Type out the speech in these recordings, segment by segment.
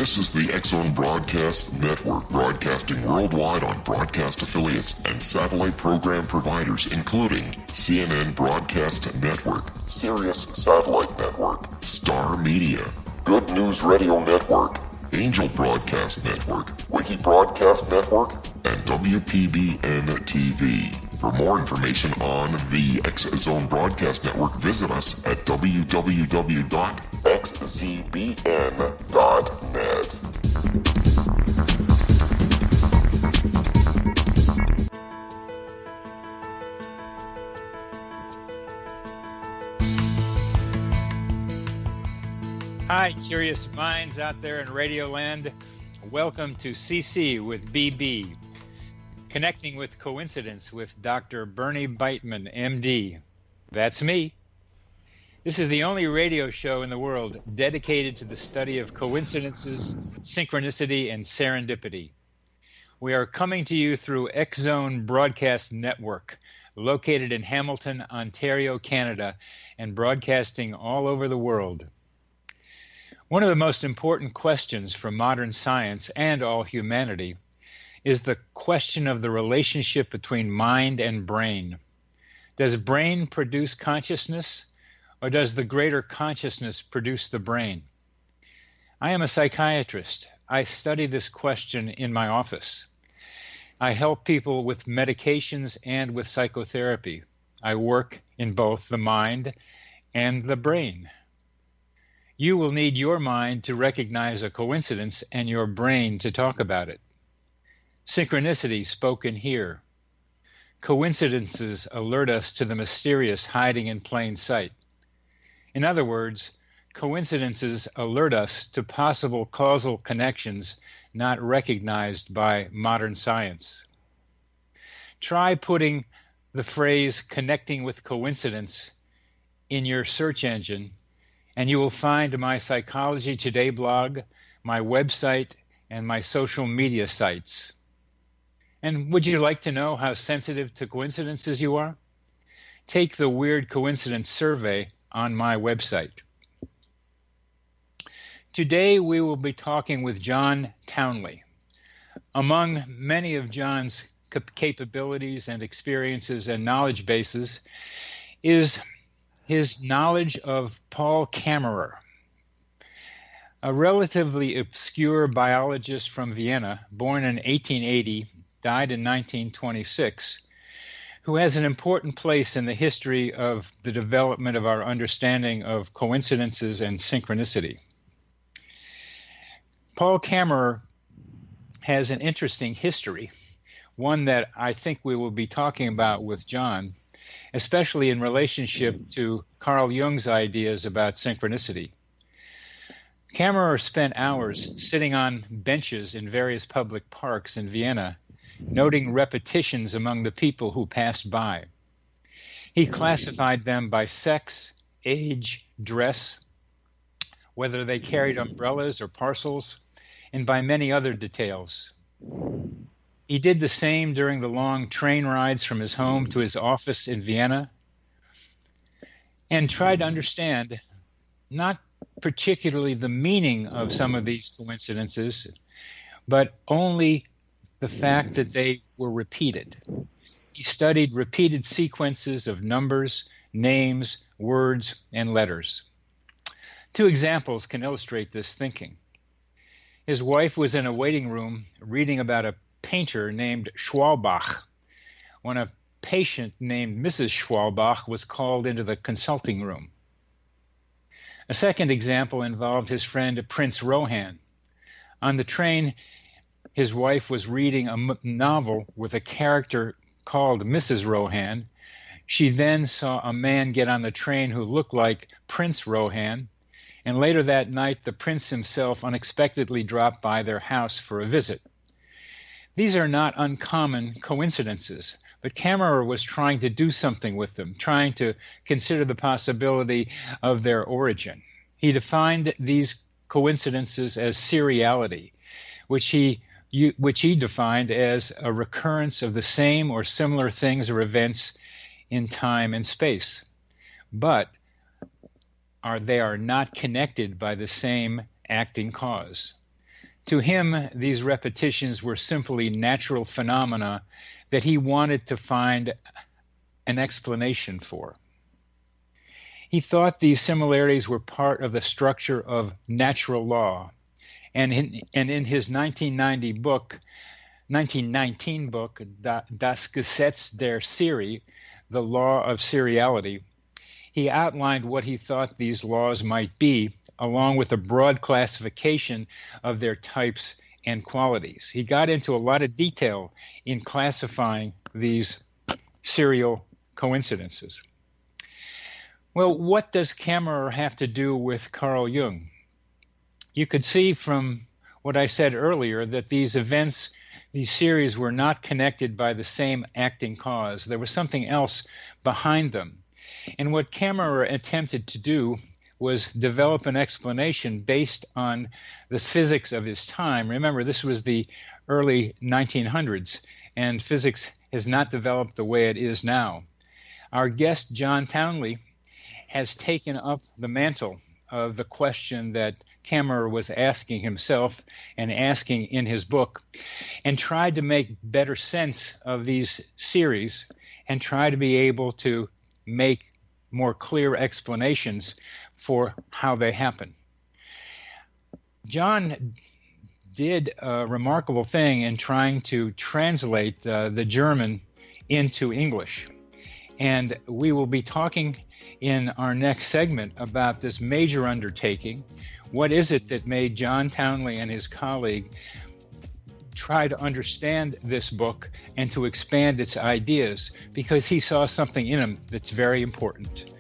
This is the X-Zone Broadcast Network, broadcasting worldwide on broadcast affiliates and satellite program providers, including CNN Broadcast Network, Sirius Satellite Network, Star Media, Good News Radio Network, Angel Broadcast Network, Wiki Broadcast Network, and WPBN TV. For more information on the X-Zone Broadcast Network, visit us at www.xzbn.net. Hi, curious minds out there in Radio Land. Welcome to CC with BB, Connecting with Coincidence with Dr. Bernie Beitman, MD. That's me. This is the only radio show in the world dedicated to the study of coincidences, synchronicity, and serendipity. We are coming to you through X-Zone Broadcast Network, located in Hamilton, Ontario, Canada, and broadcasting all over the world. One of the most important questions for modern science and all humanity is the question of the relationship between mind and brain. Does brain produce consciousness, or does the greater consciousness produce the brain? I am a psychiatrist. I study this question in my office. I help people with medications and with psychotherapy. I work in both the mind and the brain. You will need your mind to recognize a coincidence and your brain to talk about it. Synchronicity spoken here. Coincidences alert us to the mysterious hiding in plain sight. In other words, coincidences alert us to possible causal connections not recognized by modern science. Try putting the phrase connecting with coincidence in your search engine, and you will find my Psychology Today blog, my website, and my social media sites. And would you like to know how sensitive to coincidences you are? Take the Weird Coincidence Survey on my website. Today we will be talking with John Townley. Among many of John's capabilities and experiences and knowledge bases is his knowledge of Paul Kammerer, a relatively obscure biologist from Vienna, born in 1880, died in 1926, who has an important place in the history of the development of our understanding of coincidences and synchronicity. Paul Kammerer has an interesting history, one that I think we will be talking about with John, especially in relationship to Carl Jung's ideas about synchronicity. Kammerer spent hours sitting on benches in various public parks in Vienna, noting repetitions among the people who passed by. He classified them by sex, age, dress, whether they carried umbrellas or parcels, and by many other details. He did the same during the long train rides from his home to his office in Vienna, and tried to understand not particularly the meaning of some of these coincidences, but only the fact that they were repeated. He studied repeated sequences of numbers, names, words, and letters. Two examples can illustrate this thinking. His wife was in a waiting room reading about a painter named Schwalbach when a patient named Mrs. Schwalbach was called into the consulting room. A second example involved his friend Prince Rohan. On the train, his wife was reading a novel with a character called Mrs. Rohan. She then saw a man get on the train who looked like Prince Rohan, and later that night the prince himself unexpectedly dropped by their house for a visit. These are not uncommon coincidences, but Kammerer was trying to do something with them, trying to consider the possibility of their origin. He defined these coincidences as seriality, which he defined as a recurrence of the same or similar things or events in time and space. But they are not connected by the same acting cause. To him, these repetitions were simply natural phenomena that he wanted to find an explanation for. He thought these similarities were part of the structure of natural law, and in his 1919 book, Das Gesetz der Serie, the law of seriality, he outlined what he thought these laws might be, along with a broad classification of their types and qualities. He got into a lot of detail in classifying these serial coincidences. Well, what does Kammerer have to do with Carl Jung? You could see from what I said earlier that these events, these series, were not connected by the same acting cause. There was something else behind them. And what Kammerer attempted to do was develop an explanation based on the physics of his time. Remember, this was the early 1900s, and physics has not developed the way it is now. Our guest, John Townley, has taken up the mantle of the question that Kammerer was asking himself and asking in his book, and tried to make better sense of these series and try to be able to make more clear explanations for how they happen. John did a remarkable thing in trying to translate the German into English. And we will be talking in our next segment about this major undertaking. What is it that made John Townley and his colleague try to understand this book and to expand its ideas? Because he saw something in him that's very important.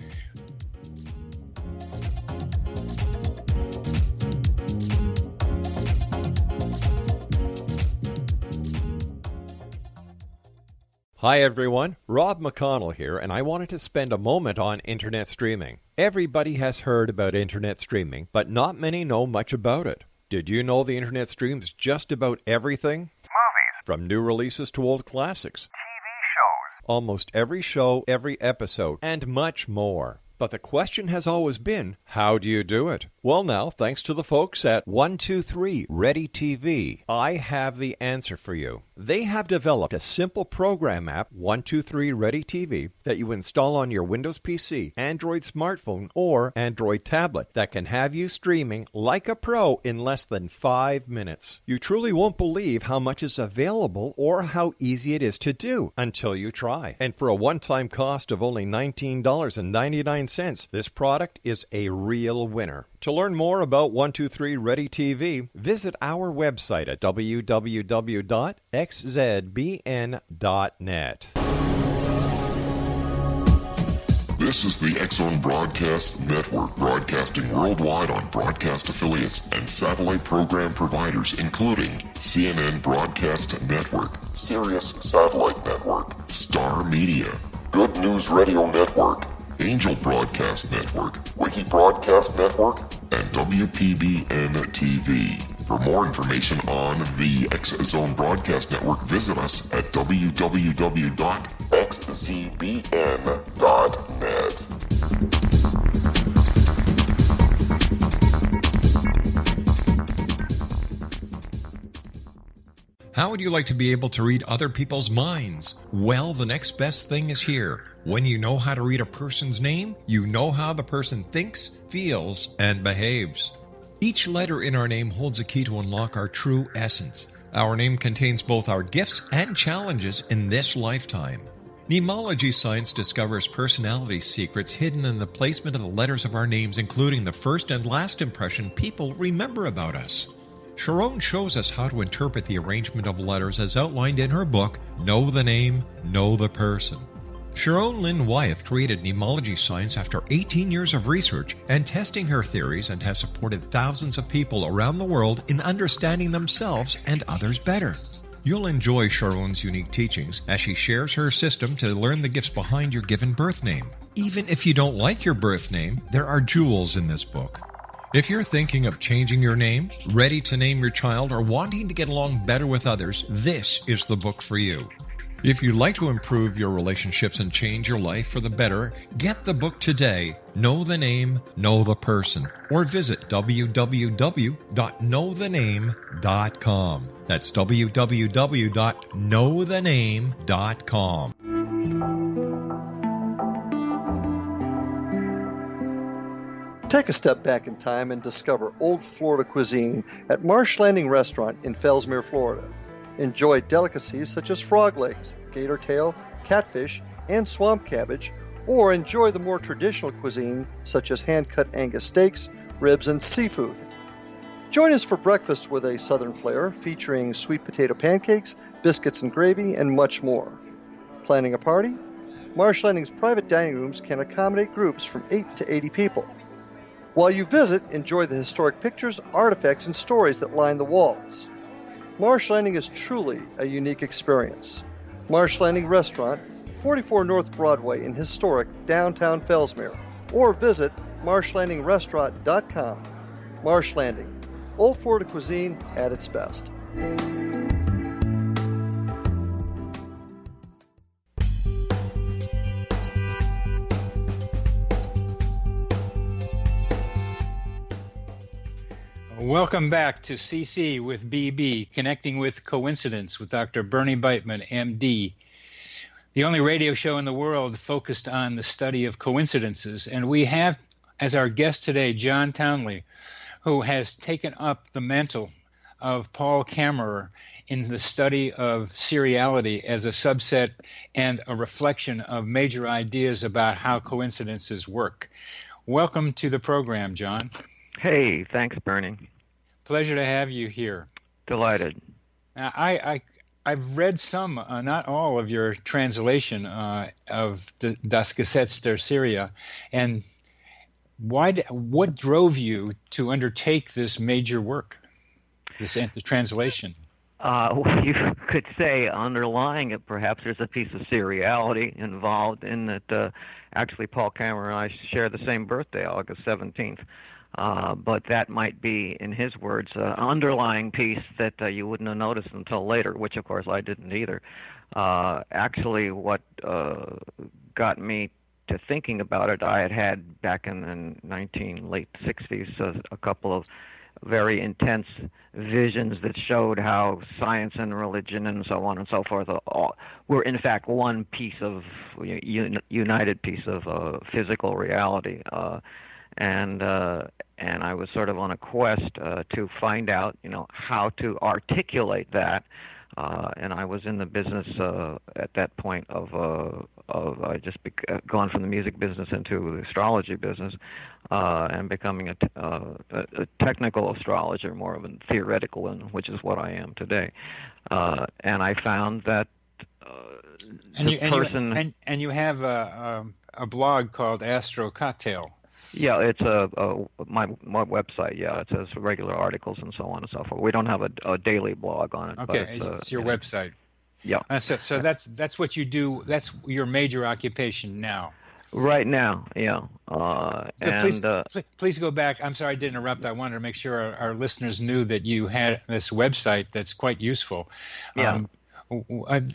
Hi everyone, Rob McConnell here, and I wanted to spend a moment on internet streaming. Everybody has heard about internet streaming, but not many know much about it. Did you know the internet streams just about everything? Movies. From new releases to old classics. TV shows. Almost every show, every episode, and much more. But the question has always been, how do you do it? Well now, thanks to the folks at 123 Ready TV, I have the answer for you. They have developed a simple program app, 123 Ready TV, that you install on your Windows PC, Android smartphone, or Android tablet that can have you streaming like a pro in less than 5 minutes. You truly won't believe how much is available or how easy it is to do until you try. And for a one-time cost of only $19.99, this product is a real winner. To learn more about 123 Ready TV, visit our website at www.xzbn.net. This is the X-Zone Broadcast Network, broadcasting worldwide on broadcast affiliates and satellite program providers, including CNN Broadcast Network, Sirius Satellite Network, Star Media, Good News Radio Network, Angel Broadcast Network, Wiki Broadcast Network, and WPBN TV. For more information on the X-Zone Broadcast Network, visit us at www.xzbn.net. How would you like to be able to read other people's minds? Well, the next best thing is here. When you know how to read a person's name, you know how the person thinks, feels, and behaves. Each letter in our name holds a key to unlock our true essence. Our name contains both our gifts and challenges in this lifetime. Mnemology science discovers personality secrets hidden in the placement of the letters of our names, including the first and last impression people remember about us. Sharon shows us how to interpret the arrangement of letters as outlined in her book, Know the Name, Know the Person. Sharon Lynn Wyeth created mnemology science after 18 years of research and testing her theories, and has supported thousands of people around the world in understanding themselves and others better. You'll enjoy Sharon's unique teachings as she shares her system to learn the gifts behind your given birth name. Even if you don't like your birth name, there are jewels in this book. If you're thinking of changing your name, ready to name your child, or wanting to get along better with others, this is the book for you. If you'd like to improve your relationships and change your life for the better, get the book today, Know the Name, Know the Person, or visit www.knowthename.com. That's www.knowthename.com. Take a step back in time and discover old Florida cuisine at Marsh Landing Restaurant in Fellsmere, Florida. Enjoy delicacies such as frog legs, gator tail, catfish, and swamp cabbage, or enjoy the more traditional cuisine such as hand-cut Angus steaks, ribs, and seafood. Join us for breakfast with a southern flair featuring sweet potato pancakes, biscuits and gravy, and much more. Planning a party? Marsh Landing's private dining rooms can accommodate groups from 8 to 80 people. While you visit, enjoy the historic pictures, artifacts, and stories that line the walls. Marsh Landing is truly a unique experience. Marsh Landing Restaurant, 44 North Broadway in historic downtown Fellsmere, or visit marshlandingrestaurant.com. Marsh Landing, old Florida cuisine at its best. Welcome back to CC with BB, Connecting with Coincidence with Dr. Bernie Beitman, MD, the only radio show in the world focused on the study of coincidences. And we have as our guest today John Townley, who has taken up the mantle of Paul Kammerer in the study of seriality as a subset and a reflection of major ideas about how coincidences work. Welcome to the program, John. Hey, thanks, Bernie. Pleasure to have you here. Delighted. I've read some, not all, of your translation of Das Gesetz der Serie, and what drove you to undertake this major work, the translation? Well, you could say underlying it, perhaps there's a piece of seriality involved in that. Actually, Paul Kammerer and I share the same birthday, August 17th. But that might be, in his words, an underlying piece that you wouldn't have noticed until later, which, of course, I didn't either. Actually, what got me to thinking about it, I had back in the late 60s, a couple of very intense visions that showed how science and religion and so on and so forth were, in fact, one piece of, united piece of physical reality. And I was sort of on a quest to find out, how to articulate that. And I was in the business at that point of I just gone from the music business into the astrology business, and becoming a technical astrologer, more of a theoretical one, which is what I am today. And I found that you have a blog called Astro Cocktail. Yeah, it's my website. Yeah, it says regular articles and so on and so forth. We don't have a daily blog on it. Okay, but it's your website. Yeah. So that's what you do. That's your major occupation now. Right now, yeah. Please go back. I'm sorry I did interrupt. I wanted to make sure our listeners knew that you had this website that's quite useful. Yeah.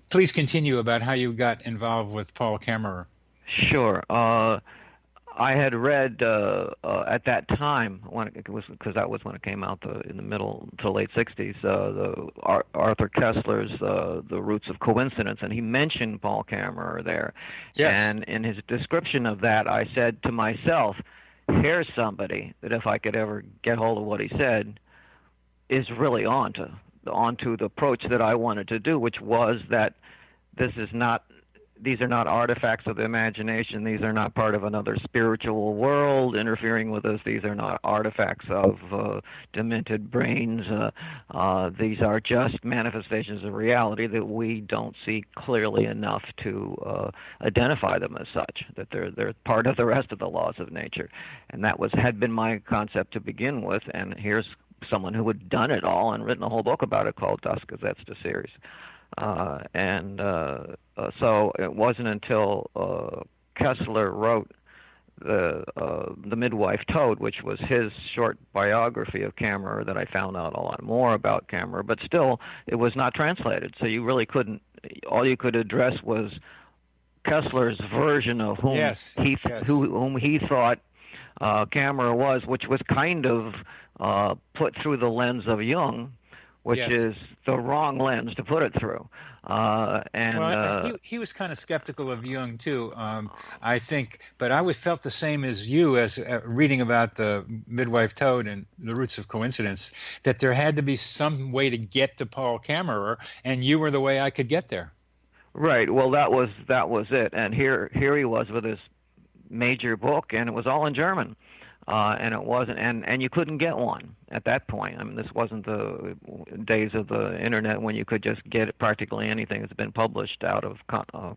Please continue about how you got involved with Paul Kammerer. Sure. I had read at that time, because that was when it came out in the middle to late 60s, Arthur Kessler's The Roots of Coincidence, and he mentioned Paul Kammerer there. Yes. And in his description of that, I said to myself, here's somebody that if I could ever get hold of what he said, is really onto the approach that I wanted to do, which was that these are not artifacts of the imagination. These are not part of another spiritual world interfering with us. These are not artifacts of demented brains. These are just manifestations of reality that we don't see clearly enough to identify them as such, that they're part of the rest of the laws of nature. And that had been my concept to begin with, and here's someone who had done it all and written a whole book about it called Das Gesetz der Serie. So it wasn't until Kessler wrote the Midwife Toad, which was his short biography of Kammerer that I found out a lot more about Kammerer, but still it was not translated, so you really couldn't. All you could address was Kessler's version of whom whom he thought Kammerer was, which was kind of put through the lens of Jung, which is the wrong lens to put it through. He was kind of skeptical of Jung too, I think, but I felt the same as you as reading about the Midwife Toad and the Roots of Coincidence, that there had to be some way to get to Paul Kammerer, and you were the way I could get there. Right. Well, that was it. And here he was with his major book, and it was all in German. And it wasn't, and you couldn't get one at that point. I mean, this wasn't the days of the internet when you could just get practically anything that's been published out of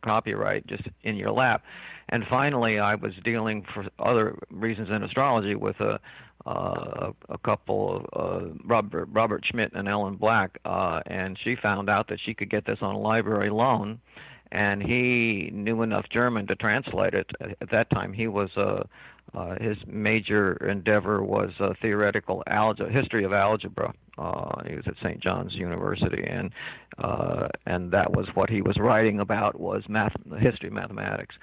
copyright just in your lap. And finally, I was dealing for other reasons in astrology with a couple of Robert Schmidt and Ellen Black, and she found out that she could get this on a library loan, and he knew enough German to translate it. At that time, he was his major endeavor was theoretical history of algebra. He was at St. John's University, and that was what he was writing about, was history of mathematics.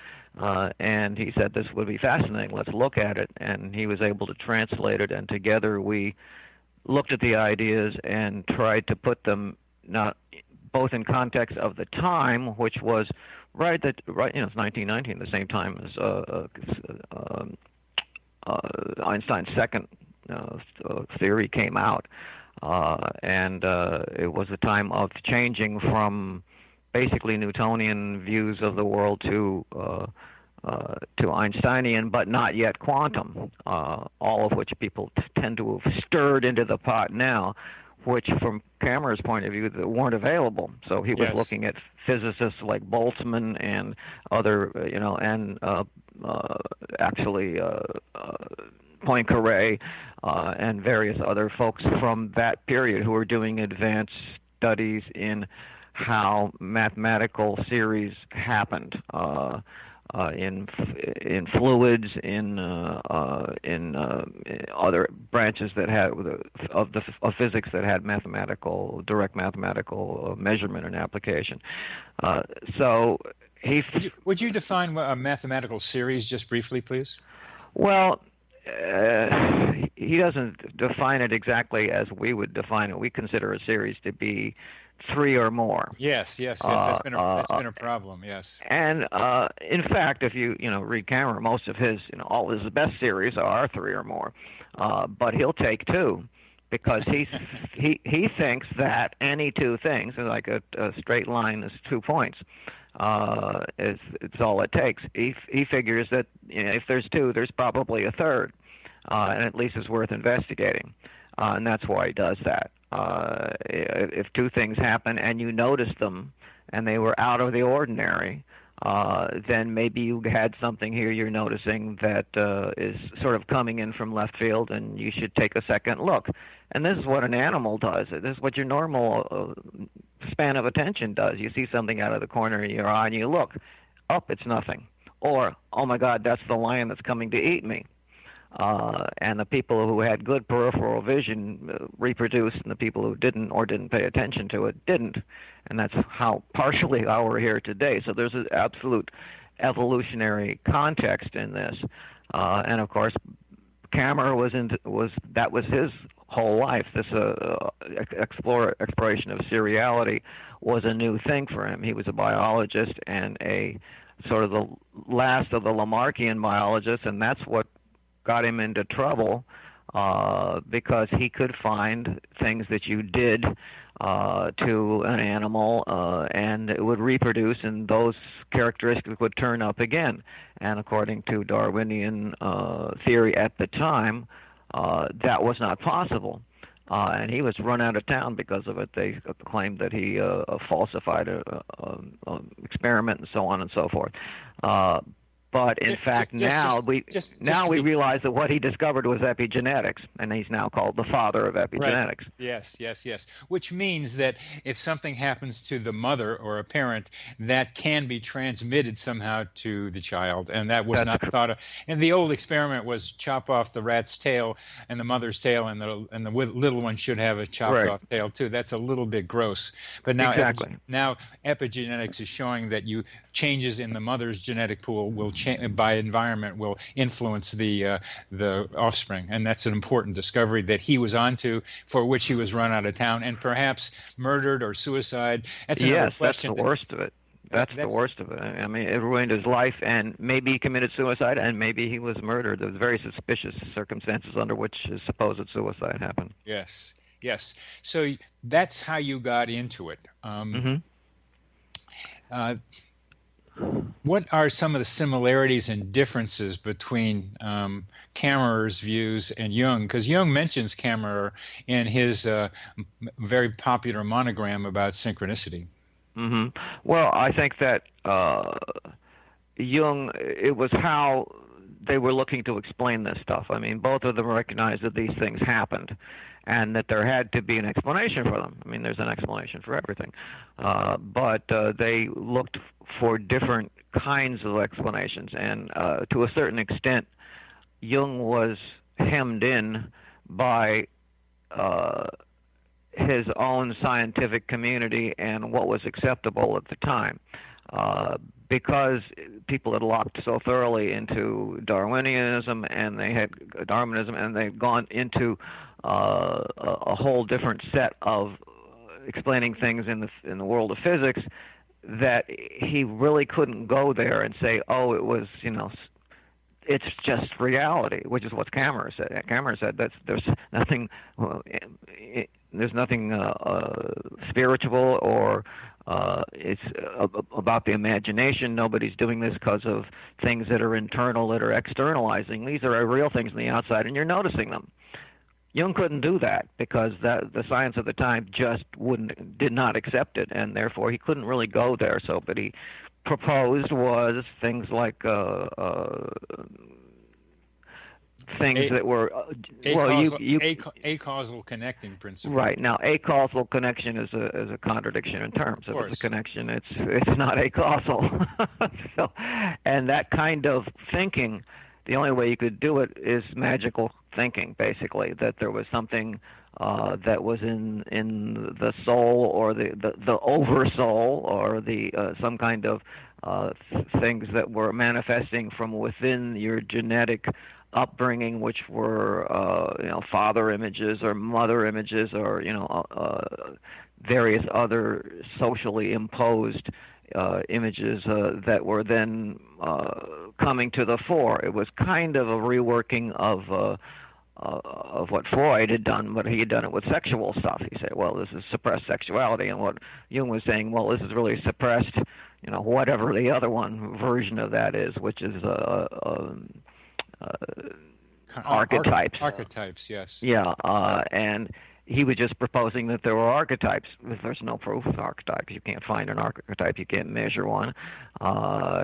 And he said this would be fascinating. Let's look at it. And he was able to translate it, and together we looked at the ideas and tried to put them both in context of the time, which was it's 1919, the same time as Einstein's second theory came out, and it was a time of changing from basically Newtonian views of the world to Einsteinian, but not yet quantum, all of which people tend to have stirred into the pot now, which from Kammerer's point of view weren't available. So he was looking at physicists like Boltzmann and other, actually Poincaré and various other folks from that period who were doing advanced studies in how mathematical series happened in fluids, in other branches that had of physics that had direct mathematical measurement and application. So would you define a mathematical series just briefly, please? Well, he doesn't define it exactly as we would define it. We consider a series to be three or more. Yes. That's been a problem. Yes. And in fact, if you read Kammerer, most of his all his best series are three or more, but he'll take two, because he thinks that any two things, like a straight line is 2 points. It's all it takes. He figures that if there's two, there's probably a third, and at least it's worth investigating, and that's why he does that. If two things happen and you notice them and they were out of the ordinary, then maybe you had something here you're noticing that is sort of coming in from left field, and you should take a second look. And this is what an animal does. This is what your normal span of attention does. You see something out of the corner of your eye and you look. Up, it's nothing. Or, oh my God, that's the lion that's coming to eat me. And the people who had good peripheral vision reproduced, and the people who didn't or didn't pay attention to it didn't. And that's partially how we're here today. So there's an absolute evolutionary context in this. And of course, Kammerer was his whole life. This exploration of seriality was a new thing for him. He was a biologist and a sort of the last of the Lamarckian biologists, and that's what got him into trouble, because he could find things that you did to an animal, and it would reproduce, and those characteristics would turn up again. And according to Darwinian theory at the time, that was not possible. And he was run out of town because of it. They claimed that he falsified an experiment and so on and so forth. But in fact, now we realize that what he discovered was epigenetics, and he's now called the father of epigenetics. Right. Yes. Which means that if something happens to the mother or a parent, that can be transmitted somehow to the child, and that was not thought of. And the old experiment was chop off the rat's tail and the mother's tail, and the little one should have a chopped off tail too. That's a little bit gross. But now, now epigenetics is showing that changes in the mother's genetic pool will by environment will influence the offspring, and that's an important discovery that he was onto, for which he was run out of town and perhaps murdered or suicide. That's another question. That's the worst of it. That's the worst of it. I mean, it ruined his life, and maybe he committed suicide, and maybe he was murdered. There was very suspicious circumstances under which his supposed suicide happened. Yes. So that's how you got into it. What are some of the similarities and differences between Kammerer's views and Jung? Because Jung mentions Kammerer in his very popular monogram about synchronicity. Well, I think that Jung, it was how they were looking to explain this stuff. I mean, both of them recognized that these things happened and that there had to be an explanation for them. I mean, there's an explanation for everything. But they looked for different kinds of explanations. And to a certain extent, Jung was hemmed in by his own scientific community and what was acceptable at the time. Because people had locked so thoroughly into Darwinism, and they had gone into a whole different set of explaining things in the world of physics, that he really couldn't go there and say, oh, it was, it's just reality, which is what Kammerer said. Kammerer said that there's nothing spiritual or it's about the imagination. Nobody's doing this because of things that are internal, that are externalizing. These are real things on the outside, and you're noticing them. Jung couldn't do that because the science of the time just did not accept it, and therefore he couldn't really go there. So, but he proposed was things like things that were acausal connecting principle. Right. Now, acausal connection is a contradiction in terms. If it's a connection, it's not acausal. So, and that kind of thinking, the only way you could do it is magical thinking, basically, that there was something that was in the soul, or the oversoul, or the some kind of things that were manifesting from within your genetic upbringing, which were father images or mother images, or various other socially imposed images that were then coming to the fore. It was kind of a reworking of what Freud had done, but he had done it with sexual stuff. He said, well, this is suppressed sexuality, and what Jung was saying, well, this is really suppressed, whatever the other one version of that is, which is archetypes. Archetypes, yes. Yeah, and he was just proposing that there were archetypes. There's no proof of archetypes. You can't find an archetype. You can't measure one.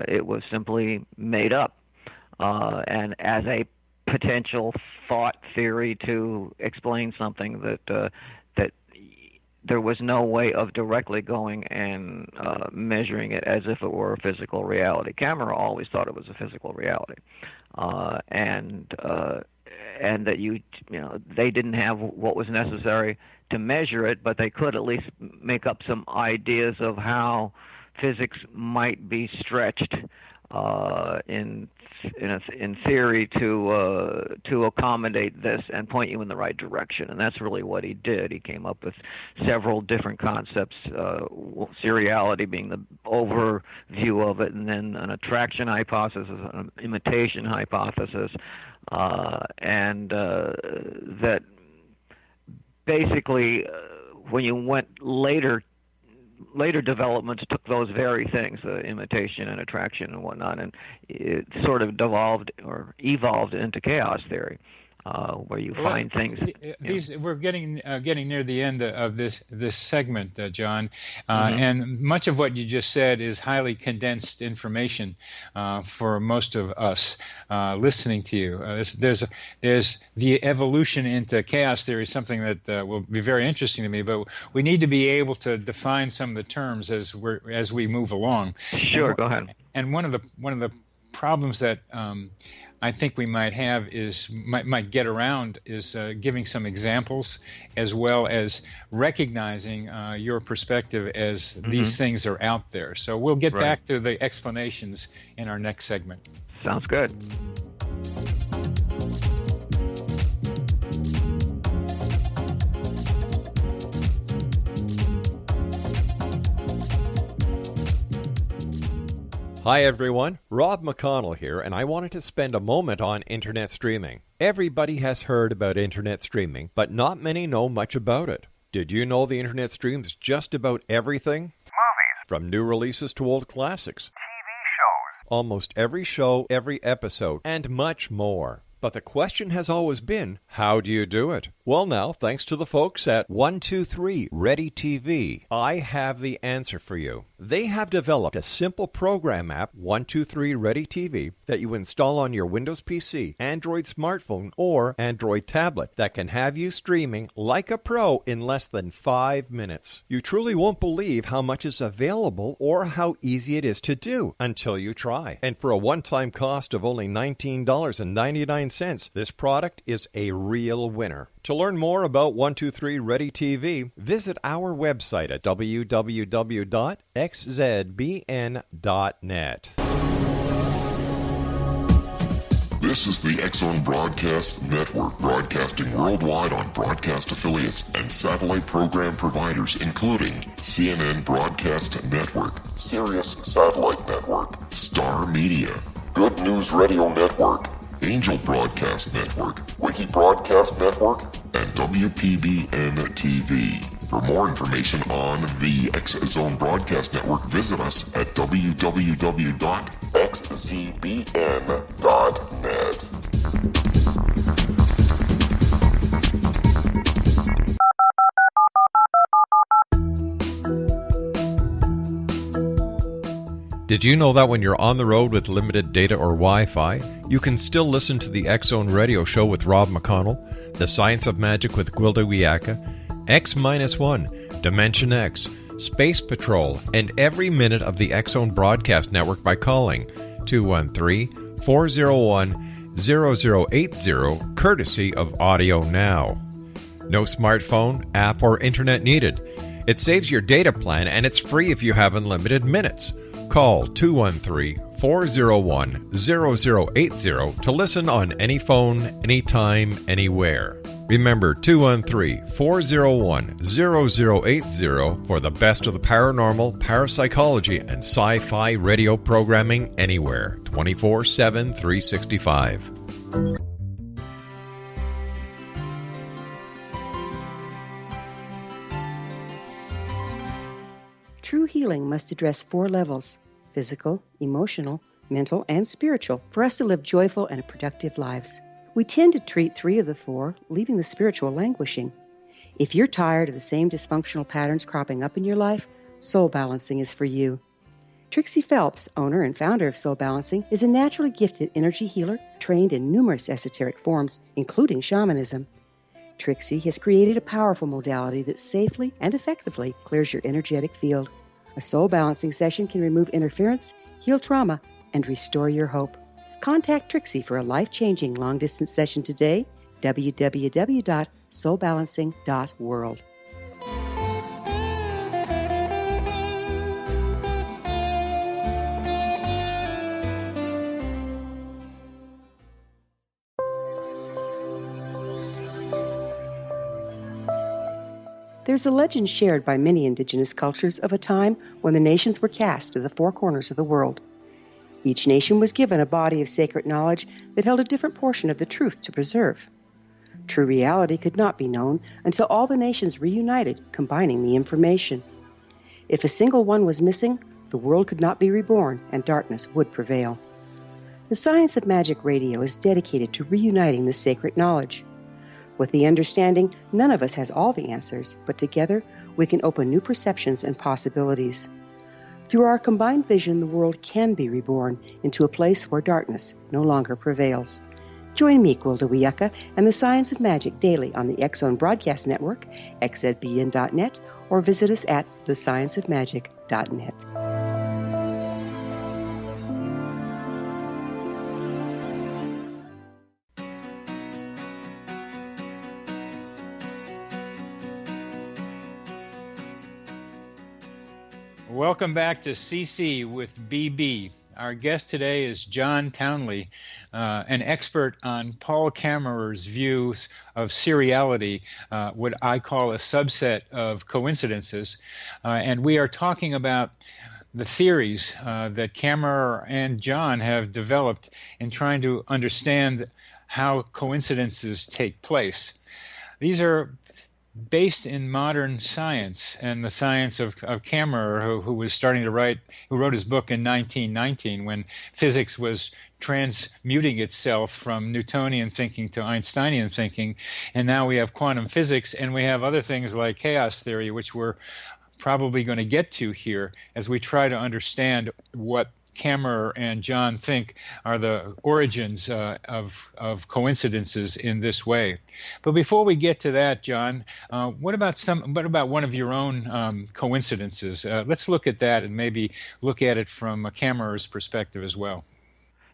It was simply made up. And as a potential thought theory to explain something that there was no way of directly going and measuring it as if it were a physical reality. Kammerer always thought it was a physical reality. And that they didn't have what was necessary to measure it, but they could at least make up some ideas of how physics might be stretched in theory to accommodate this and point you in the right direction. And that's really what he did. He came up with several different concepts, seriality being the overview of it, and then an attraction hypothesis, an imitation hypothesis, and that basically when you went later developments took those very things, imitation and attraction and whatnot, and it sort of evolved into chaos theory. where you find things. These we're getting near the end of this segment, John, and much of what you just said is highly condensed information for most of us listening to you. There's the evolution into chaos theory, something that will be very interesting to me. But we need to be able to define some of the terms as we move along. Sure, go ahead. And one of the problems that I think we might have might get around is giving some examples, as well as recognizing your perspective as these things are out there. So we'll get back to the explanations in our next segment. Sounds good. Hi everyone, Rob McConnell here, and I wanted to spend a moment on internet streaming. Everybody has heard about internet streaming, but not many know much about it. Did you know the internet streams just about everything? Movies. From new releases to old classics. TV shows. Almost every show, every episode, and much more. But the question has always been, how do you do it? Well now, thanks to the folks at 123 Ready TV, I have the answer for you. They have developed a simple program app, 123 Ready TV, that you install on your Windows PC, Android smartphone, or Android tablet that can have you streaming like a pro in less than 5 minutes. You truly won't believe how much is available or how easy it is to do until you try. And for a one-time cost of only $19.99, this product is a real winner. To learn more about 123 Ready TV, visit our website at www.xzbn.net. This is the X-Zone Broadcast Network, broadcasting worldwide on broadcast affiliates and satellite program providers, including CNN Broadcast Network, Sirius Satellite Network, Star Media, Good News Radio Network, Angel Broadcast Network, Wiki Broadcast Network, and WPBN TV. For more information on the X-Zone Broadcast Network, visit us at www.xzbn.net. Did you know that when you're on the road with limited data or Wi-Fi, you can still listen to the X-Zone Radio Show with Rob McConnell, The Science of Magic with Gwilda Wiyaka, X-1, Dimension X, Space Patrol, and every minute of the X-Zone Broadcast Network by calling 213-401-0080, courtesy of Audio Now. No smartphone, app, or internet needed. It saves your data plan, and it's free if you have unlimited minutes. Call 213-401-0080 to listen on any phone, anytime, anywhere. Remember 213-401-0080 for the best of the paranormal, parapsychology, and sci-fi radio programming anywhere, 24/7, 365. True healing must address 4 levels: physical, emotional, mental, and spiritual, for us to live joyful and productive lives. We tend to treat 3 of the 4, leaving the spiritual languishing. If you're tired of the same dysfunctional patterns cropping up in your life, Soul Balancing is for you. Trixie Phelps, owner and founder of Soul Balancing, is a naturally gifted energy healer trained in numerous esoteric forms, including shamanism. Trixie has created a powerful modality that safely and effectively clears your energetic field. A Soul Balancing session can remove interference, heal trauma, and restore your hope. Contact Trixie for a life-changing long-distance session today, www.soulbalancing.world. There's a legend shared by many indigenous cultures of a time when the nations were cast to the 4 corners of the world. Each nation was given a body of sacred knowledge that held a different portion of the truth to preserve. True reality could not be known until all the nations reunited, combining the information. If a single one was missing, the world could not be reborn and darkness would prevail. The Science of Magic Radio is dedicated to reuniting the sacred knowledge. With the understanding, none of us has all the answers, but together we can open new perceptions and possibilities. Through our combined vision, the world can be reborn into a place where darkness no longer prevails. Join me, Gwilda Wiyaka, and the Science of Magic daily on the X-Zone Broadcast Network, xzbn.net, or visit us at thescienceofmagic.net. Welcome back to CC with BB. Our guest today is John Townley, an expert on Paul Kammerer's views of seriality, what I call a subset of coincidences. And we are talking about the theories that Kammerer and John have developed in trying to understand how coincidences take place. These are based in modern science and the science of Kammerer, who was starting to write, who wrote his book in 1919 when physics was transmuting itself from Newtonian thinking to Einsteinian thinking. And now we have quantum physics, and we have other things like chaos theory, which we're probably going to get to here as we try to understand what Kammerer and John think are the origins of coincidences in this way. But before we get to that, John, what about one of your own coincidences? Let's look at that and maybe look at it from Kammerer's perspective as well.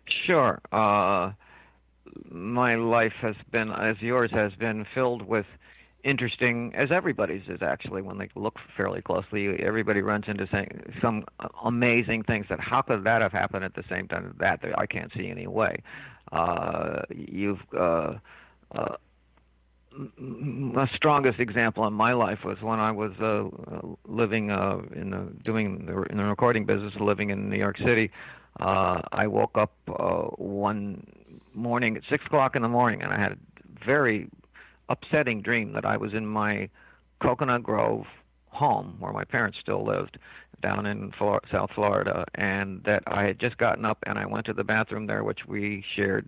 Sure. My life has been, as yours has been, filled with interesting, as everybody's is actually, when they look fairly closely, everybody runs into some amazing things that how could that have happened at the same time as that I can't see any way. The strongest example in my life was when I was living in the recording business, living in New York City. I woke up one morning at 6 o'clock in the morning, and I had a very upsetting dream that I was in my Coconut Grove home where my parents still lived down in South Florida, and that I had just gotten up and I went to the bathroom there, which we shared,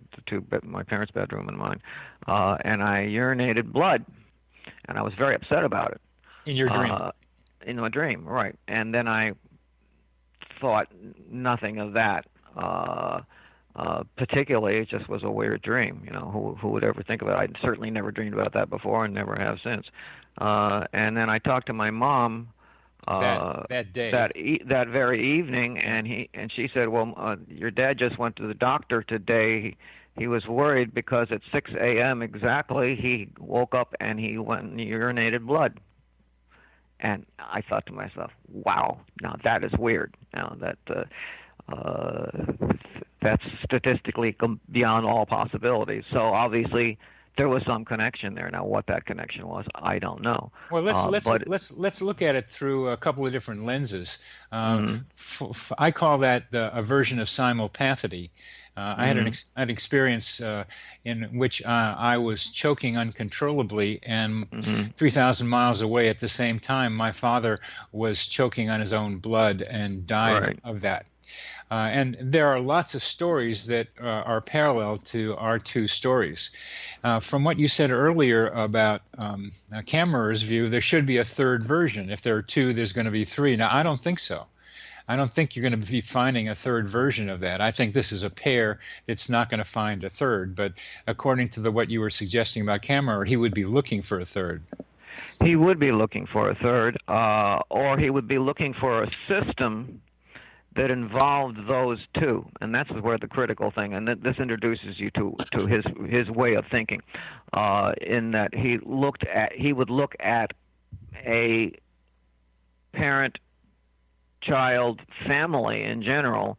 my parents' bedroom and mine, and I urinated blood, and I was very upset about it. In your dream? In my dream, right. And then I thought nothing of that. Particularly, it just was a weird dream. You know, who would ever think of it? I'd certainly never dreamed about that before, and never have since. And then I talked to my mom that day, that very evening, and she said, "Well, your dad just went to the doctor today. He was worried because at 6 a.m. exactly, he woke up and he went and urinated blood." And I thought to myself, "Wow, now that is weird. Now that." That's statistically beyond all possibilities. So obviously there was some connection there. Now what that connection was, I don't know. Well, let's look at it through a couple of different lenses. I call that a version of simulpathity. I had an experience in which I was choking uncontrollably, and 3,000 miles away at the same time, my father was choking on his own blood and died of that. And there are lots of stories that are parallel to our two stories. From what you said earlier about Kammerer's view, there should be a third version. If there are two, there's going to be three. Now, I don't think so. I don't think you're going to be finding a third version of that. I think this is a pair that's not going to find a third. But according to what you were suggesting about Kammerer, he would be looking for a third. He would be looking for a third, or he would be looking for a system that involved those two, and that's where the critical thing. And this introduces you to his way of thinking, in that he would look at a parent, child, family in general,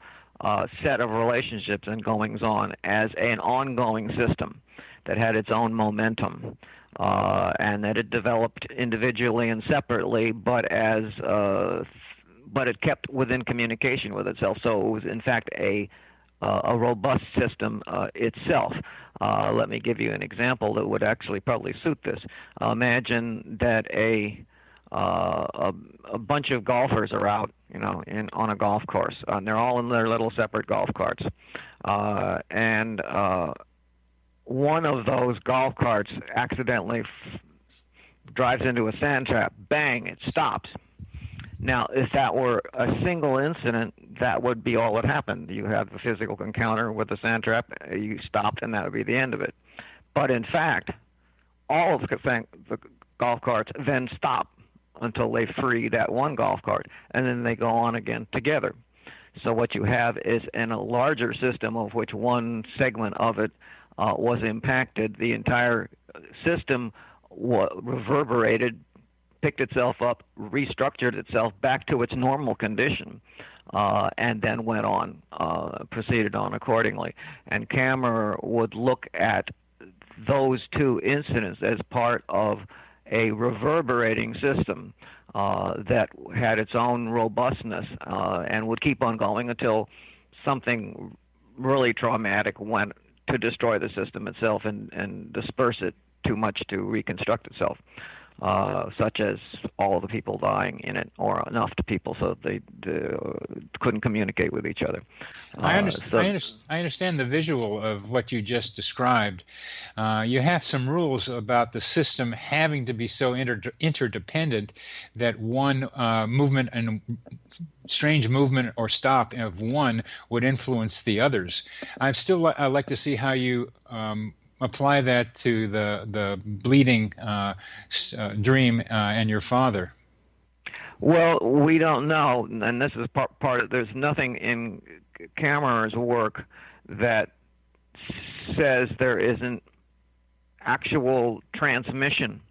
set of relationships and goings on as an ongoing system that had its own momentum, and that it developed individually and separately, but it kept within communication with itself. So it was, in fact, a robust system itself. Let me give you an example that would actually probably suit this. Imagine that a a bunch of golfers are out, on a golf course. And they're all in their little separate golf carts. And one of those golf carts accidentally drives into a sand trap. Bang, it stops. Now, if that were a single incident, that would be all that happened. You have the physical encounter with the sand trap, you stopped, and that would be the end of it. But in fact, all of the golf carts then stop until they free that one golf cart, and then they go on again together. So what you have is in a larger system of which one segment of it was impacted, the entire system reverberated, picked itself up, restructured itself back to its normal condition, and then went on, proceeded on accordingly. And Kammerer would look at those two incidents as part of a reverberating system that had its own robustness and would keep on going until something really traumatic went to destroy the system itself and disperse it too much to reconstruct itself, such as all the people dying in it, or enough to people so they couldn't communicate with each other. I understand the visual of what you just described. You have some rules about the system having to be so interdependent that one movement and strange movement or stop of one would influence the others. I'd like to see how you apply that to the bleeding dream and your father. Well, we don't know, and this is part of. There's nothing in Kammerer's work that says there isn't actual transmission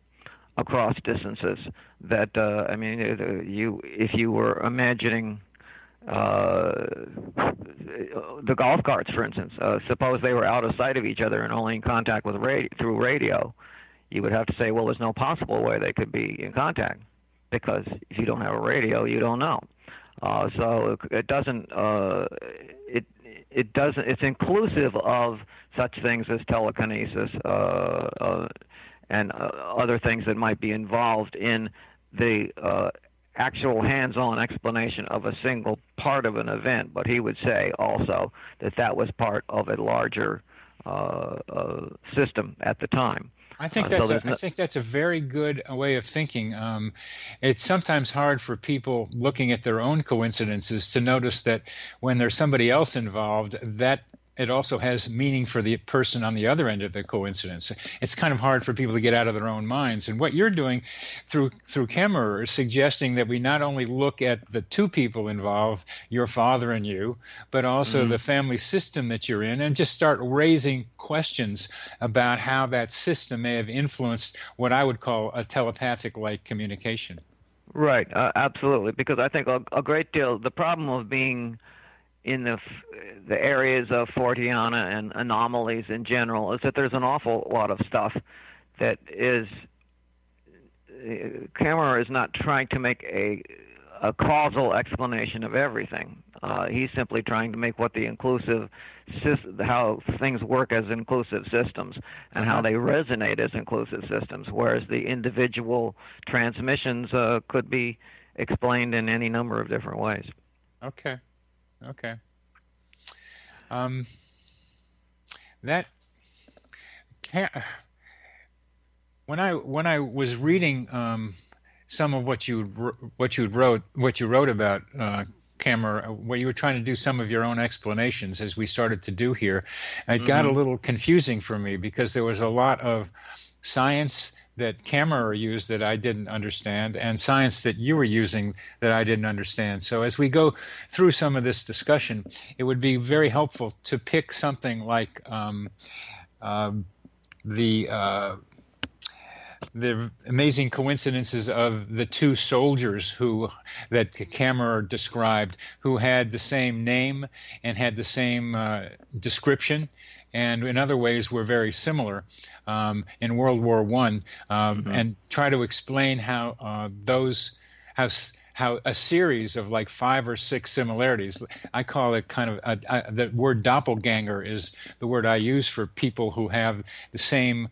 across distances. That if you were imagining the golf carts, for instance, suppose they were out of sight of each other and only in contact with through radio, you would have to say, well, there's no possible way they could be in contact, because if you don't have a radio, you don't know. So it doesn't. It doesn't. It's inclusive of such things as telekinesis and other things that might be involved in the actual hands-on explanation of a single part of an event. But he would say also that was part of a larger system at the time. I think that's a very good way of thinking. It's sometimes hard for people looking at their own coincidences to notice that when there's somebody else involved, that it also has meaning for the person on the other end of the coincidence. It's kind of hard for people to get out of their own minds. And what you're doing through Kammerer is suggesting that we not only look at the two people involved, your father and you, but also the family system that you're in, and just start raising questions about how that system may have influenced what I would call a telepathic-like communication. Right, absolutely. Because I think a great deal, the problem of being in the areas of Forteana and anomalies in general is that there's an awful lot of stuff that is. Kammerer is not trying to make a causal explanation of everything. He's simply trying to make what the inclusive how things work as inclusive systems and how they resonate as inclusive systems, whereas the individual transmissions could be explained in any number of different ways. Okay. When I was reading some of what you wrote about Kammerer, where you were trying to do some of your own explanations, as we started to do here, it got a little confusing for me because there was a lot of science that Kammerer used that I didn't understand, and science that you were using that I didn't understand. So as we go through some of this discussion, it would be very helpful to pick something like the amazing coincidences of the two soldiers that Kammerer described, who had the same name and had the same description, and in other ways were very similar in World War I, and try to explain how how a series of like 5 or 6 similarities. I call it kind of the word doppelganger is the word I use for people who have the same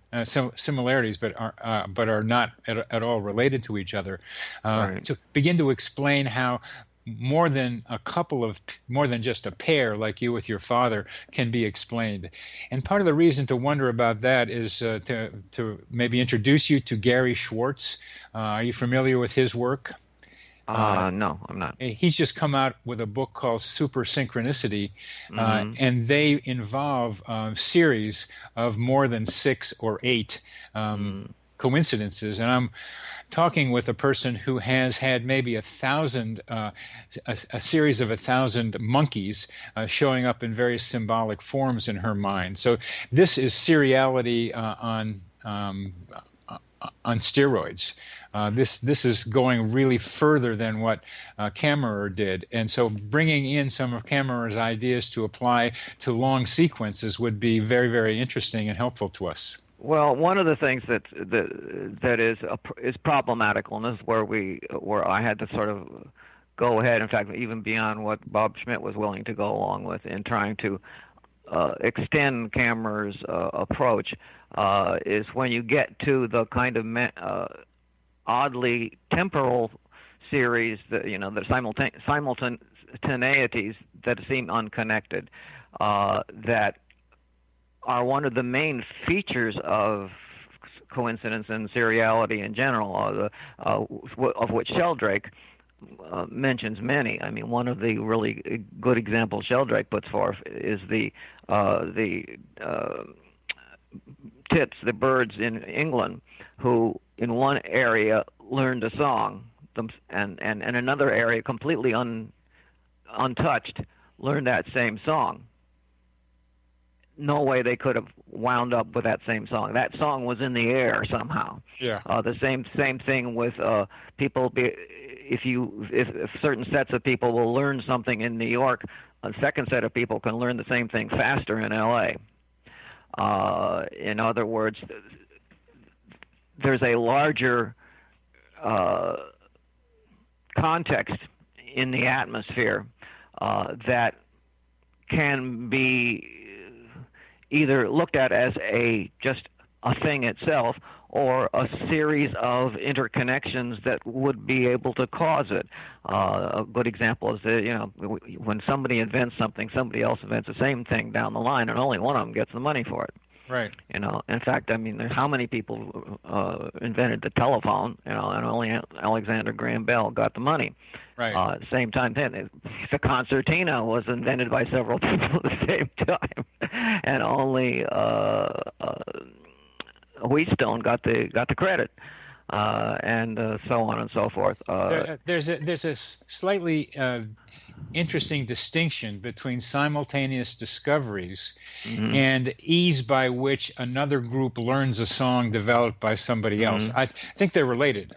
similarities but are not at all related to each other. Right. To begin to explain how more than just a pair like you with your father can be explained. And part of the reason to wonder about that is to maybe introduce you to Gary Schwartz. Are you familiar with his work? No, I'm not. He's just come out with a book called Super Synchronicity, and they involve series of more than 6 or 8 coincidences. And I'm talking with a person who has had maybe 1,000, a series of 1,000 monkeys showing up in various symbolic forms in her mind. So this is seriality on steroids. This is going really further than what Kammerer did. And so bringing in some of Kammerer's ideas to apply to long sequences would be very, very interesting and helpful to us. Well, one of the things that is problematical, and this is where I had to sort of go ahead, in fact, even beyond what Bob Schmidt was willing to go along with in trying to extend Kammerer's approach, is when you get to the kind of oddly temporal series, the simultaneities that seem unconnected, that are one of the main features of coincidence and seriality in general, of which Sheldrake mentions many. I mean, one of the really good examples Sheldrake puts forth is the tits, the birds in England, who in one area learned a song, and another area completely untouched learned that same song. No way they could have wound up with that same song. That song was in the air somehow. Yeah. The same thing with people. If certain sets of people will learn something in New York, a second set of people can learn the same thing faster in L.A. In other words, there's a larger context in the atmosphere that can be either looked at as just a thing itself or a series of interconnections that would be able to cause it. A good example is when somebody invents something, somebody else invents the same thing down the line, and only one of them gets the money for it. Right. In fact, I mean, how many people invented the telephone? And only Alexander Graham Bell got the money. Right. At the same time, then the concertina was invented by several people at the same time, and only Wheatstone got the credit, and so on and so forth. There's a slightly interesting distinction between simultaneous discoveries and ease by which another group learns a song developed by somebody else. I think they're related.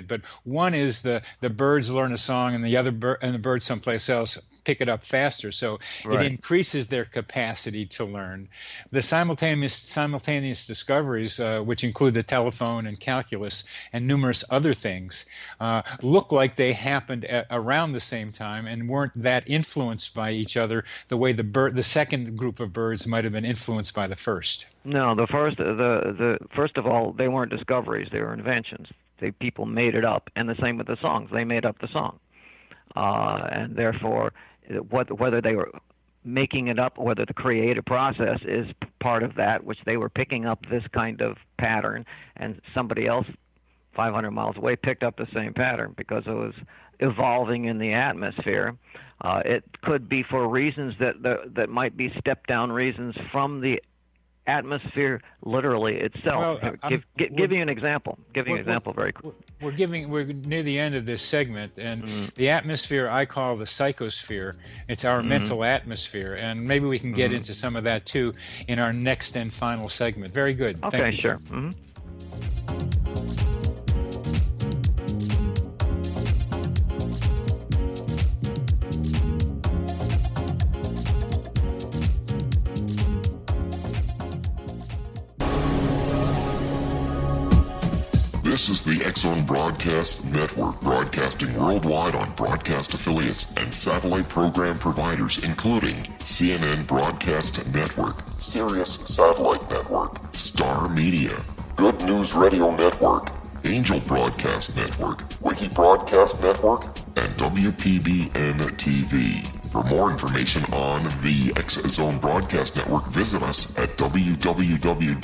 But one is the birds learn a song and the birds someplace else pick it up faster, so it increases their capacity to learn. The simultaneous discoveries, which include the telephone and calculus and numerous other things, look like they happened around the same time and weren't that influenced by each other the way the second group of birds might have been influenced by the first. No, the first of all, they weren't discoveries; they were inventions. People made it up, and the same with the songs. They made up the song, and therefore, whether they were making it up, whether the creative process is part of that, which they were picking up this kind of pattern, and somebody else 500 miles away picked up the same pattern because it was evolving in the atmosphere. It could be for reasons that might be step-down reasons from the atmosphere literally itself. Well, give you an example. Give you an example very quick. We're near the end of this segment, and the atmosphere I call the psychosphere. It's our mental atmosphere, and maybe we can get into some of that too in our next and final segment. Very good. Okay, Thank you. sure. This is the X-Zone Broadcast Network, broadcasting worldwide on broadcast affiliates and satellite program providers, including CNN Broadcast Network, Sirius Satellite Network, Star Media, Good News Radio Network, Angel Broadcast Network, Wiki Broadcast Network, and WPBN TV. For more information on the X-Zone Broadcast Network, visit us at www.xzbn.net.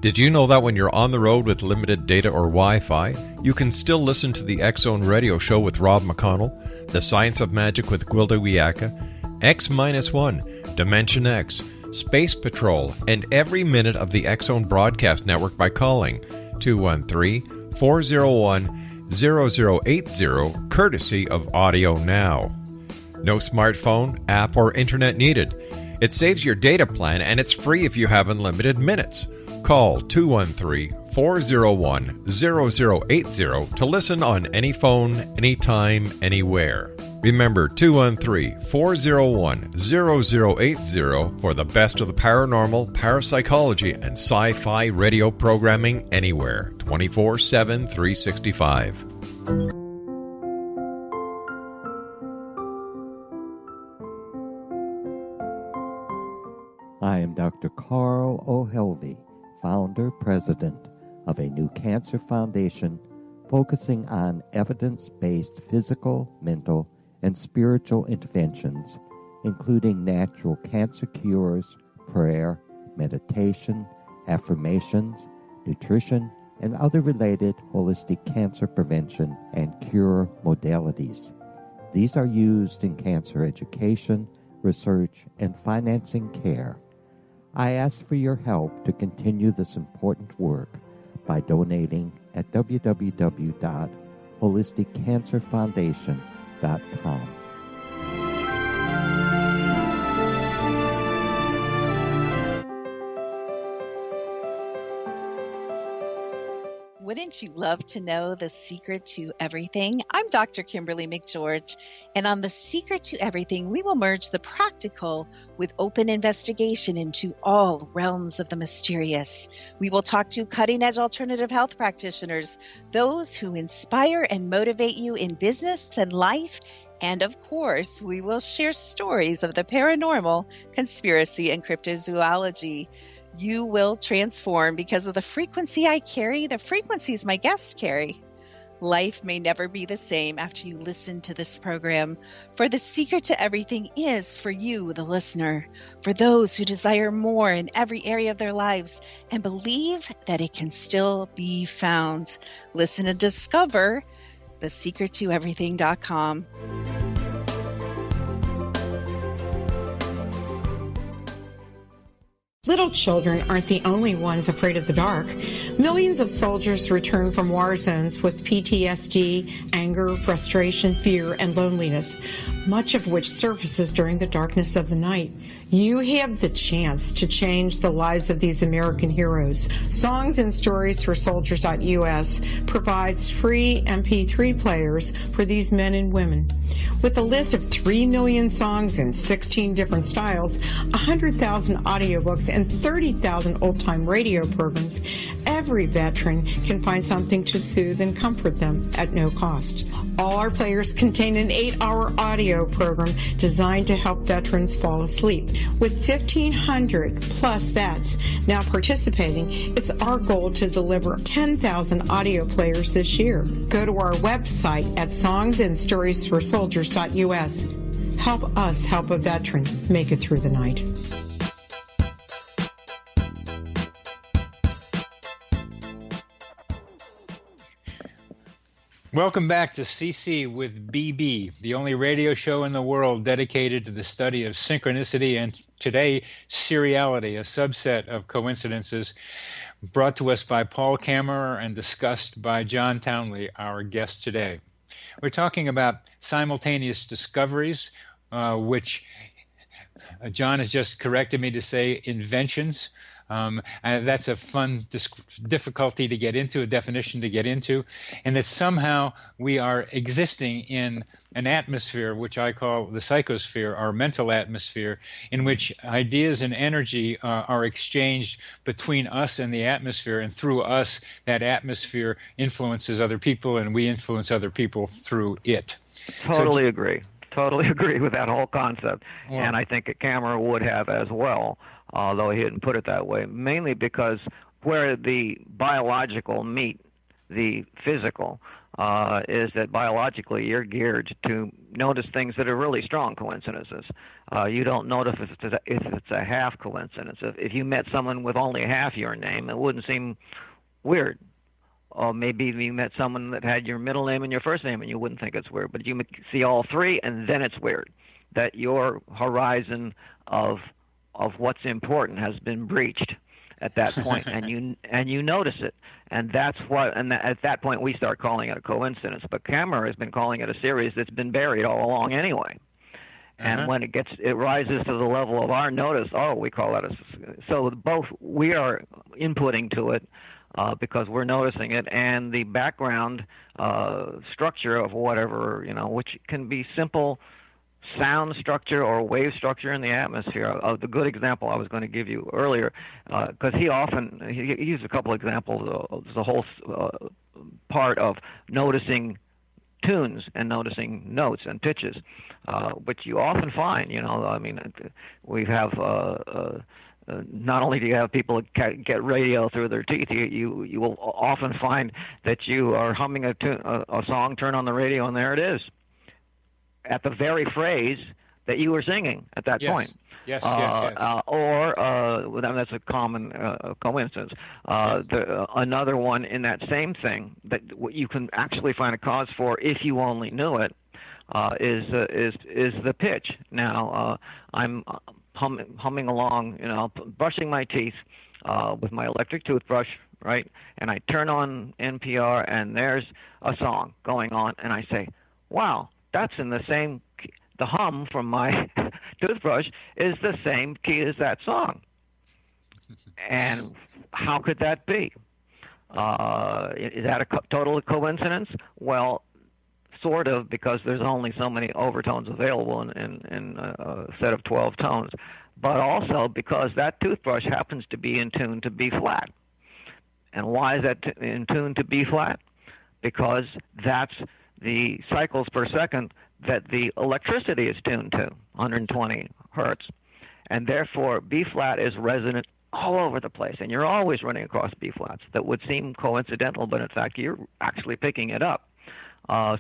Did you know that when you're on the road with limited data or Wi-Fi, you can still listen to the X-Zone Radio Show with Rob McConnell, The Science of Magic with Gwilda Wiyaka, X-1, Dimension X, Space Patrol, and every minute of the X-Zone Broadcast Network by calling 213-401-0080, courtesy of Audio Now. No smartphone, app, or internet needed. It saves your data plan, and it's free if you have unlimited minutes. Call 213-401-0080 to listen on any phone, anytime, anywhere. Remember, 213-401-0080 for the best of the paranormal, parapsychology, and sci-fi radio programming anywhere, 24/7, 365. I am Dr. Carl O'Helvey, founder, president of a new cancer foundation focusing on evidence-based physical, mental, and spiritual interventions, including natural cancer cures, prayer, meditation, affirmations, nutrition, and other related holistic cancer prevention and cure modalities. These are used in cancer education, research, and financing care. I ask for your help to continue this important work by donating at www.holisticcancerfoundation.com. Wouldn't you love to know the secret to everything? I'm Dr. Kimberly McGeorge, and on The Secret to Everything, we will merge the practical with open investigation into all realms of the mysterious. We will talk to cutting-edge alternative health practitioners, those who inspire and motivate you in business and life, and of course, we will share stories of the paranormal, conspiracy, and cryptozoology. You will transform because of the frequency I carry, the frequencies my guests carry. Life may never be the same after you listen to this program, for the secret to everything is for you, the listener, for those who desire more in every area of their lives and believe that it can still be found. Listen and discover thesecrettoeverything.com. Little children aren't the only ones afraid of the dark. Millions of soldiers return from war zones with PTSD, anger, frustration, fear, and loneliness, much of which surfaces during the darkness of the night. You have the chance to change the lives of these American heroes. Songs and Stories for Soldiers.us provides free MP3 players for these men and women. With a list of 3 million songs in 16 different styles, 100,000 audiobooks, and 30,000 old-time radio programs, every veteran can find something to soothe and comfort them at no cost. All our players contain an 8-hour audio program designed to help veterans fall asleep. With 1,500 plus vets now participating, it's our goal to deliver 10,000 audio players this year. Go to our website at songsandstoriesforsoldiers.us. Help us help a veteran make it through the night. Welcome back to CC with BB, the only radio show in the world dedicated to the study of synchronicity and today seriality, a subset of coincidences, brought to us by Paul Kammerer and discussed by John Townley, our guest today. We're talking about simultaneous discoveries, which John has just corrected me to say inventions And that's a fun difficulty to get into, a definition to get into, and that somehow we are existing in an atmosphere which I call the psychosphere, our mental atmosphere, in which ideas and energy are exchanged between us and the atmosphere, and through us, that atmosphere influences other people, and we influence other people through it. Totally agree. Totally agree with that whole concept. Well, and I think a camera would have as well, although he didn't put it that way, mainly because where the biological meet the physical is that biologically you're geared to notice things that are really strong coincidences. You don't notice if it's a half coincidence. If you met someone with only half your name, it wouldn't seem weird. Or maybe you met someone that had your middle name and your first name, and you wouldn't think it's weird. But you see all three, and then it's weird. That your horizon of what's important has been breached at that point, and you notice it. And that's what. And at that point, we start calling it a coincidence. But Kammerer has been calling it a series that's been buried all along anyway. And when it rises to the level of our notice, we call that so both we are inputting to it. Because we're noticing it, and the background structure of whatever, which can be simple sound structure or wave structure in the atmosphere. The good example I was going to give you earlier, because he used a couple examples of the whole part of noticing tunes and noticing notes and pitches, which you often find, we have... not only do you have people get radio through their teeth, you will often find that you are humming a song, turn on the radio, and there it is, at the very phrase that you were singing at that point. Yes. Or that's a common coincidence. Another one in that same thing that you can actually find a cause for if you only knew it is the pitch. Now, I'm humming along, brushing my teeth with my electric toothbrush, right? And I turn on NPR, and there's a song going on, and I say, wow, that's in the same key. The hum from my toothbrush is the same key as that song. And how could that be? Is that a total coincidence? Well, sort of, because there's only so many overtones available in a set of 12 tones, but also because that toothbrush happens to be in tune to B flat. And why is that in tune to B flat? Because that's the cycles per second that the electricity is tuned to, 120 hertz. And therefore, B flat is resonant all over the place, and you're always running across B flats that would seem coincidental, but in fact, you're actually picking it up.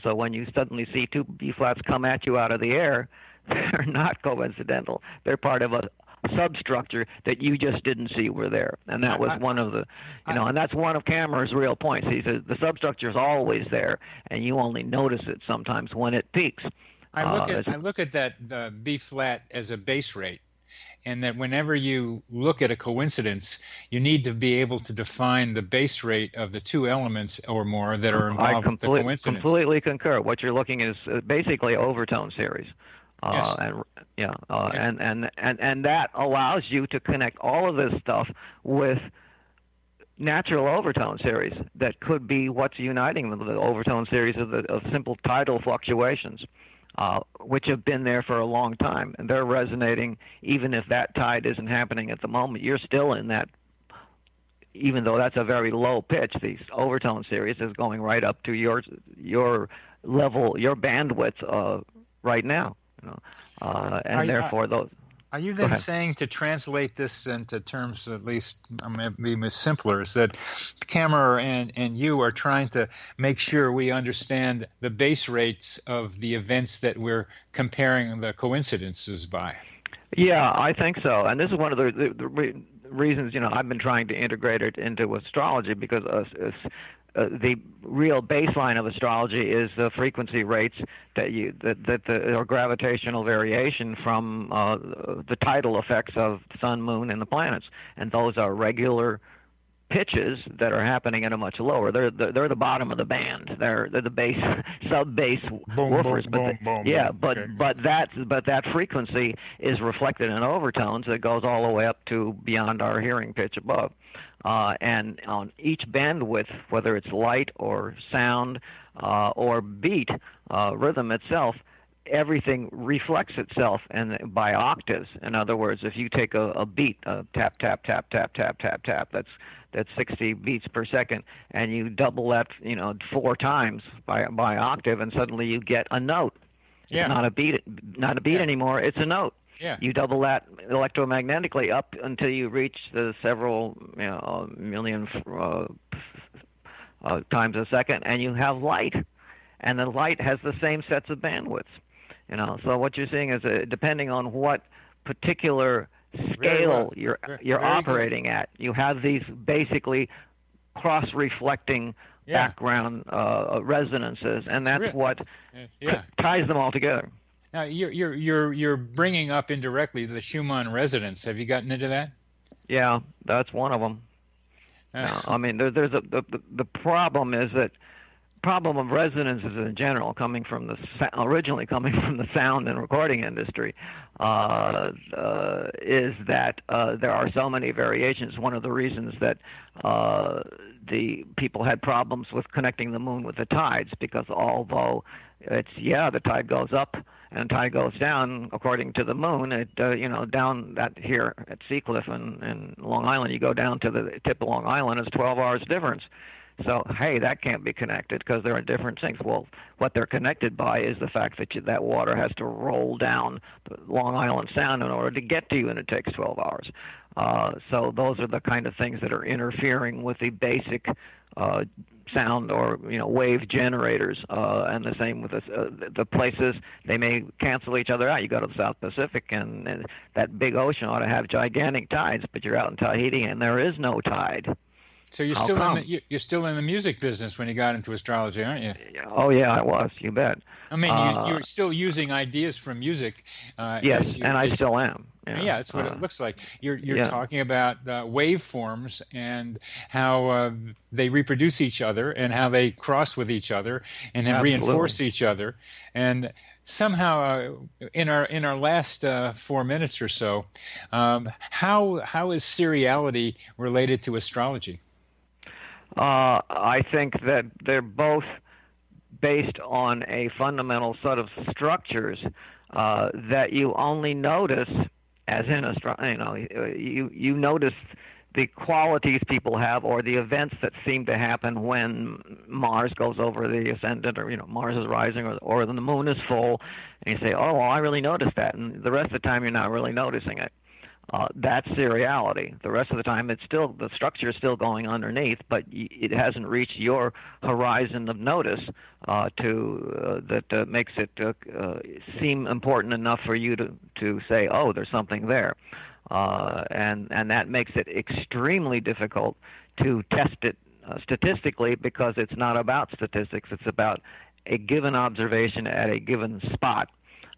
So when you suddenly see two B flats come at you out of the air, they're not coincidental. They're part of a substructure that you just didn't see were there. And that was one of the, and that's one of Kammerer's real points. He says the substructure is always there, and you only notice it sometimes when it peaks. I look at that B flat as a base rate. And that whenever you look at a coincidence, you need to be able to define the base rate of the two elements or more that are involved with the coincidence. I completely concur. What you're looking at is basically overtone series. Yes. And that allows you to connect all of this stuff with natural overtone series that could be what's uniting them, the overtone series of simple tidal fluctuations. Which have been there for a long time, and they're resonating even if that tide isn't happening at the moment. You're still in that, even though that's a very low pitch. These overtone series is going right up to your level, your bandwidth right now. Therefore those. Are you then saying, to translate this into terms at least maybe simpler, is that Kammerer and you are trying to make sure we understand the base rates of the events that we're comparing the coincidences by? Yeah, I think so. And this is one of the reasons, I've been trying to integrate it into astrology, because the real baseline of astrology is the frequency rates or gravitational variation from the tidal effects of the sun, moon, and the planets, and those are regular pitches that are happening at a much lower. They're the bottom of the band. They're the bass, sub-bass woofers. But that frequency is reflected in overtones that goes all the way up to beyond our hearing pitch above. And on each bandwidth, whether it's light or sound or beat, rhythm itself, everything reflects itself and by octaves. In other words, if you take a beat, tap, tap, tap, tap, tap, tap, tap, that's 60 beats per second, and you double that, 4 times by octave, and suddenly you get a note. Yeah. It's not a beat anymore. It's a note. Yeah. You double that electromagnetically up until you reach the several million times a second, and you have light. And the light has the same sets of bandwidths. So what you're seeing is depending on what particular scale you're operating at, you have these basically cross-reflecting background resonances, and that's what ties them all together. Now you're bringing up indirectly the Schumann resonance. Have you gotten into that? Yeah, that's one of them. I mean, there's the problem is that problem of resonances in general, originally coming from the sound and recording industry, is that there are so many variations. One of the reasons that the people had problems with connecting the moon with the tides, because although the tide goes up and tide goes down according to the moon, down that here at Seacliff and Long Island, you go down to the tip of Long Island, it's 12 hours difference. So, hey, that can't be connected because there are different things. Well, what they're connected by is the fact that that water has to roll down the Long Island Sound in order to get to you, and it takes 12 hours. So those are the kind of things that are interfering with the basic sound or wave generators, and the same with the places. They may cancel each other out. You go to the South Pacific, and that big ocean ought to have gigantic tides, but you're out in Tahiti, and there is no tide. So you're still in the music business when you got into astrology, aren't you? Oh yeah, I was. You bet. I mean, you're still using ideas from music. Yes, I still am. Yeah, that's what it looks like. You're talking about waveforms and how they reproduce each other and how they cross with each other and then reinforce each other. And somehow, in our last 4 minutes or so, how is seriality related to astrology? I think that they're both based on a fundamental set of structures that you only notice as in you notice the qualities people have or the events that seem to happen when Mars goes over the ascendant, or Mars is rising, or the moon is full, and you say, oh, well, I really noticed that, and the rest of the time you're not really noticing it. That's seriality. The rest of the time, the structure is still going underneath, but it hasn't reached your horizon of notice that makes it seem important enough for you to say, oh, there's something there, and that makes it extremely difficult to test it statistically, because it's not about statistics. It's about a given observation at a given spot.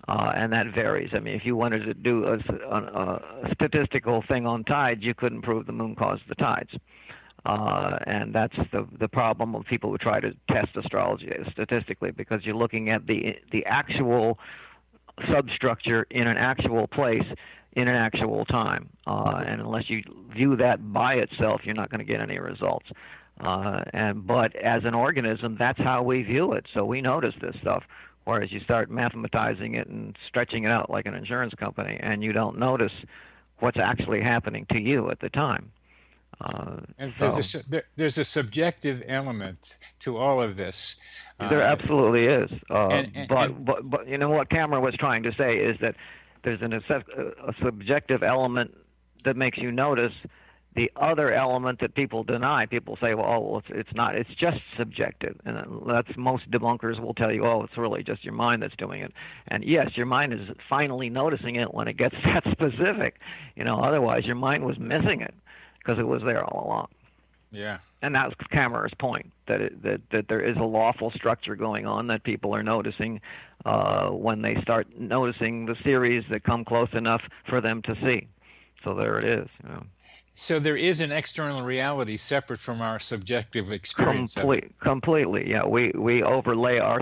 And that varies. I mean, if you wanted to do a statistical thing on tides, you couldn't prove the moon caused the tides. And that's the problem of people who try to test astrology statistically, because you're looking at the actual substructure in an actual place in an actual time. And unless you view that by itself, you're not going to get any results. But as an organism, that's how we view it. So we notice this stuff. Whereas you start mathematizing it and stretching it out like an insurance company, and you don't notice what's actually happening to you at the time. And there's a subjective element to all of this. There absolutely is. But you know what Cameron was trying to say is that there's a subjective element that makes you notice. The other element that people deny, people say, well, it's not, it's just subjective. And that's, most debunkers will tell you, oh, it's really just your mind that's doing it. And yes, your mind is finally noticing it when it gets that specific. Otherwise your mind was missing it because it was there all along. Yeah. And that was Kammerer's point, that there is a lawful structure going on that people are noticing when they start noticing the series that come close enough for them to see. So there it is. So there is an external reality separate from our subjective experience. Completely, yeah. We overlay our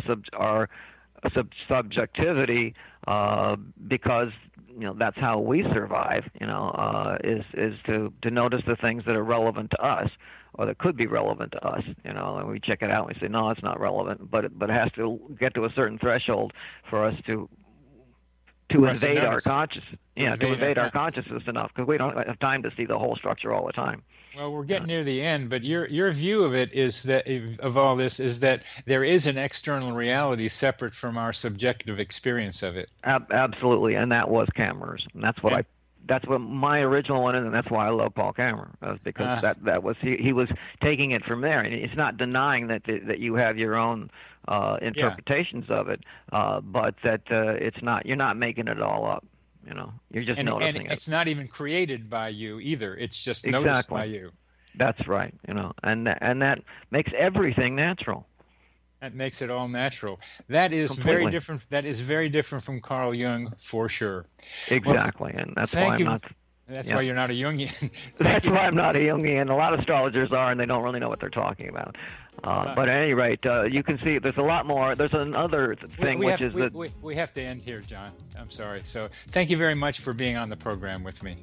subjectivity because that's how we survive. Is to notice the things that are relevant to us, or that could be relevant to us. And we check it out and we say, no, it's not relevant. But it has to get to a certain threshold for us to invade our consciousness. To invade our consciousness enough, because we don't have time to see the whole structure all the time. Well, we're getting near the end, but your view of it is that of all this is that there is an external reality separate from our subjective experience of it. Absolutely, and that was Kammerer's, and that's what that's what my original one is, and that's why I love Paul Kammerer, because that was he was taking it from there, and it's not denying that you have your own interpretations of it, but that it's not, you're not making it all up. You're just noticing and it. It's not even created by you either. It's just noticed by you. That's right. And that makes everything natural. That makes it all natural. That is very different. That is very different from Carl Jung, for sure. Exactly, and that's why I'm not. That's why you're not a Jungian. That's why I'm not a Jungian. A lot of astrologers are, and they don't really know what they're talking about. But at any rate, you can see there's a lot more. There's another thing, we have to end here, John. I'm sorry. So thank you very much for being on the program with me.